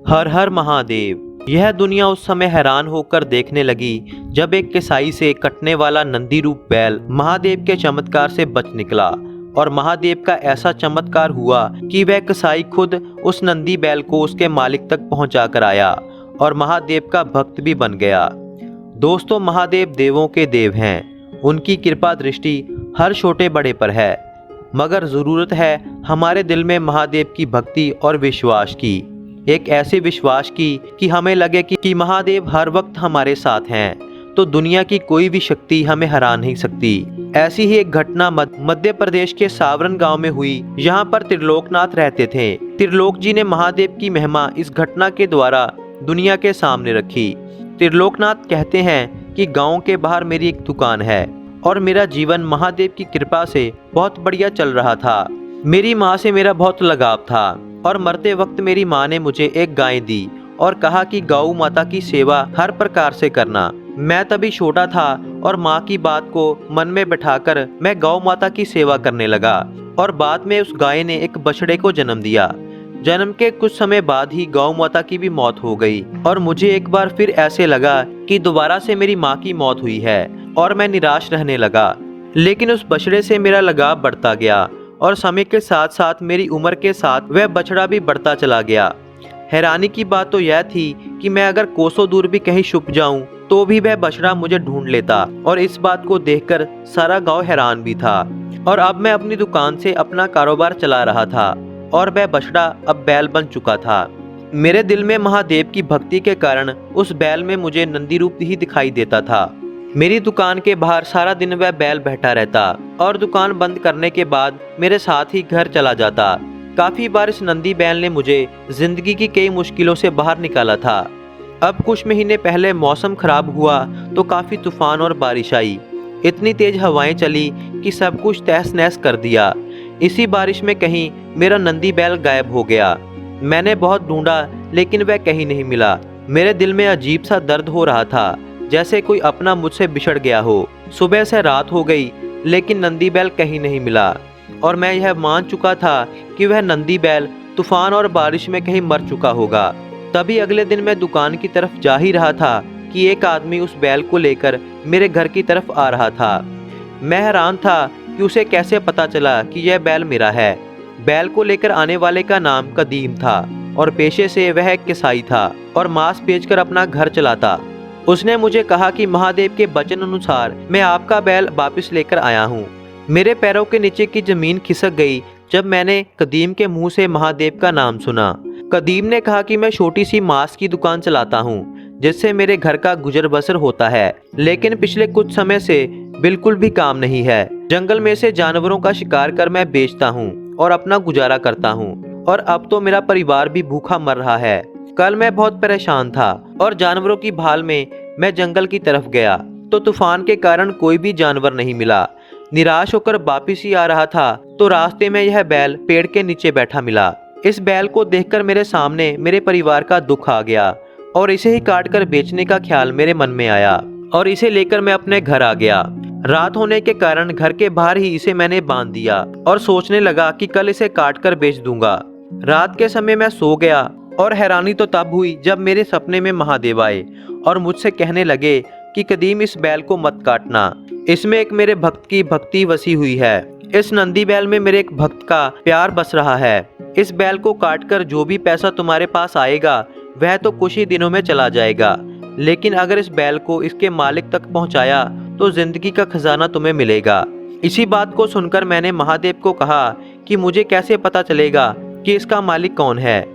हर हर महादेव। यह दुनिया उस समय हैरान होकर देखने लगी जब एक कसाई से कटने वाला नंदी रूप बैल महादेव के चमत्कार से बच निकला। और महादेव का ऐसा चमत्कार हुआ कि वह कसाई खुद उस नंदी बैल को उसके मालिक तक पहुंचा कर आया और महादेव का भक्त भी बन गया। दोस्तों, महादेव देवों के देव हैं। उनकी कृपा दृष्टि हर छोटे बड़े पर है, मगर ज़रूरत है हमारे दिल में महादेव की भक्ति और विश्वास की। एक ऐसे विश्वास की कि हमें लगे कि महादेव हर वक्त हमारे साथ हैं, तो दुनिया की कोई भी शक्ति हमें हरा नहीं सकती। ऐसी ही एक घटना मध्य प्रदेश के सावरन गांव में हुई। यहाँ पर त्रिलोकनाथ रहते थे। त्रिलोक जी ने महादेव की महिमा इस घटना के द्वारा दुनिया के सामने रखी। त्रिलोकनाथ कहते हैं कि गांव के बाहर मेरी एक दुकान है और मेरा जीवन महादेव की कृपा से बहुत बढ़िया चल रहा था। मेरी माँ से मेरा बहुत लगाव था और मरते वक्त मेरी माँ ने मुझे एक गाय दी और कहा कि गौ माता की सेवा हर प्रकार से करना। मैं तभी छोटा था और माँ की बात को मन में बैठाकर मैं गौ माता की सेवा करने लगा और बाद में उस गाय ने एक बछड़े को जन्म दिया। जन्म के कुछ समय बाद ही गौ माता की भी मौत हो गई और मुझे एक बार फिर ऐसे लगा कि दोबारा से मेरी माँ की मौत हुई है और मैं निराश रहने लगा। लेकिन उस बछड़े से मेरा लगाव बढ़ता गया और समय के साथ साथ मेरी उम्र के साथ वह बछड़ा भी बढ़ता चला गया। हैरानी की बात तो यह थी कि मैं अगर कोसों दूर भी कहीं छुप जाऊं तो भी वह बछड़ा मुझे ढूंढ लेता और इस बात को देखकर सारा गांव हैरान भी था। और अब मैं अपनी दुकान से अपना कारोबार चला रहा था और वह बछड़ा अब बैल बन चुका था। मेरे दिल में महादेव की भक्ति के कारण उस बैल में मुझे नंदी रूप ही दिखाई देता था। मेरी दुकान के बाहर सारा दिन वह बैल बैठा रहता और दुकान बंद करने के बाद मेरे साथ ही घर चला जाता। काफी बार इस नंदी बैल ने मुझे जिंदगी की कई मुश्किलों से बाहर निकाला था। अब कुछ महीने पहले मौसम खराब हुआ तो काफी तूफान और बारिश आई। इतनी तेज हवाएं चली कि सब कुछ तहस नहस कर दिया। इसी बारिश में कहीं मेरा नंदी बैल गायब हो गया। मैंने बहुत ढूंढा लेकिन वह कहीं नहीं मिला। मेरे दिल में अजीब सा दर्द हो रहा था, जैसे कोई अपना मुझसे बिछड़ गया हो। सुबह से रात हो गई लेकिन नंदी बैल कहीं नहीं मिला और मैं यह मान चुका था कि वह नंदी बैल तूफान और बारिश में कहीं मर चुका होगा। तभी अगले दिन मैं दुकान की तरफ जा ही रहा था कि एक आदमी उस बैल को लेकर मेरे घर की तरफ आ रहा था। मैं हैरान था कि उसे कैसे पता चला कि यह बैल मेरा है। बैल को लेकर आने वाले का नाम कदीम था और पेशे से वह एक कसाई था और मांस बेचकर अपना घर चलाता। उसने मुझे कहा कि महादेव के वचन अनुसार मैं आपका बैल वापस लेकर आया हूँ। मेरे पैरों के नीचे की जमीन खिसक गई जब मैंने कदीम के मुंह से महादेव का नाम सुना। कदीम ने कहा कि मैं छोटी सी मांस की दुकान चलाता हूँ जिससे मेरे घर का गुजर बसर होता है, लेकिन पिछले कुछ समय से बिल्कुल भी काम नहीं है। जंगल में से जानवरों का शिकार कर मैं बेचता हूँ और अपना गुजारा करता हूँ और अब तो मेरा परिवार भी भूखा मर रहा है। कल मैं बहुत परेशान था और जानवरों की भाल में मैं जंगल की तरफ गया तो तूफान के कारण कोई भी जानवर नहीं मिला। निराश होकर वापिस ही आ रहा था तो रास्ते में यह बैल पेड़ के नीचे बैठा मिला। इस बैल को देखकर मेरे सामने मेरे परिवार का दुख आ गया और इसे ही काट कर बेचने का ख्याल मेरे मन में आया और इसे लेकर मैं अपने घर आ गया। रात होने के कारण घर के बाहर ही इसे मैंने बांध दिया और सोचने लगा कि कल इसे काट कर बेच दूंगा। रात के समय मैं सो गया और हैरानी तो तब हुई जब मेरे सपने में महादेव आए और मुझसे कहने लगे कि कदीम, इस बैल को मत काटना, इसमें एक मेरे भक्त की भक्ति बसी हुई है। इस नंदी बैल में मेरे एक भक्त का प्यार बस रहा है। इस बैल को काटकर जो भी पैसा तुम्हारे पास आएगा वह तो कुछ ही दिनों में चला जाएगा, लेकिन अगर इस बैल को इसके मालिक तक पहुंचाया तो जिंदगी का खजाना तुम्हें मिलेगा। इसी बात को सुनकर मैंने महादेव को कहा कि मुझे कैसे पता चलेगा कि इसका मालिक कौन है।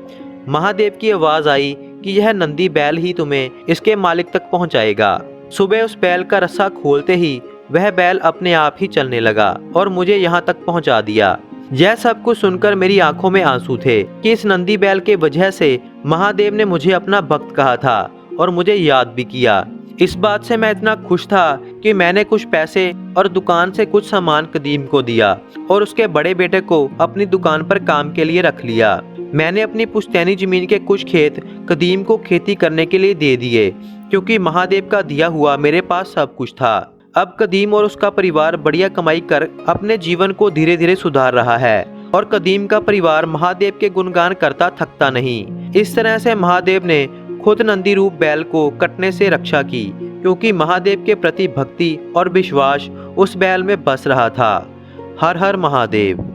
महादेव की आवाज आई कि यह नंदी बैल ही तुम्हें इसके मालिक तक पहुंचाएगा। सुबह उस बैल का रस्सा खोलते ही वह बैल अपने आप ही चलने लगा और मुझे यहाँ तक पहुँचा दिया। यह सब कुछ सुनकर मेरी आंखों में आंसू थे कि इस नंदी बैल के वजह से महादेव ने मुझे अपना भक्त कहा था और मुझे याद भी किया। इस बात से मैं इतना खुश था कि मैंने कुछ पैसे और दुकान से कुछ सामान कदीम को दिया और उसके बड़े बेटे को अपनी दुकान पर काम के लिए रख लिया। मैंने अपनी पुश्तैनी जमीन के कुछ खेत कदीम को खेती करने के लिए दे दिए क्योंकि महादेव का दिया हुआ मेरे पास सब कुछ था। अब कदीम और उसका परिवार बढ़िया कमाई कर अपने जीवन को धीरे धीरे सुधार रहा है और कदीम का परिवार महादेव के गुणगान करता थकता नहीं। इस तरह से महादेव ने खुद नंदी रूप बैल को कटने से रक्षा की, क्योंकि महादेव के प्रति भक्ति और विश्वास उस बैल में बस रहा था। हर हर महादेव।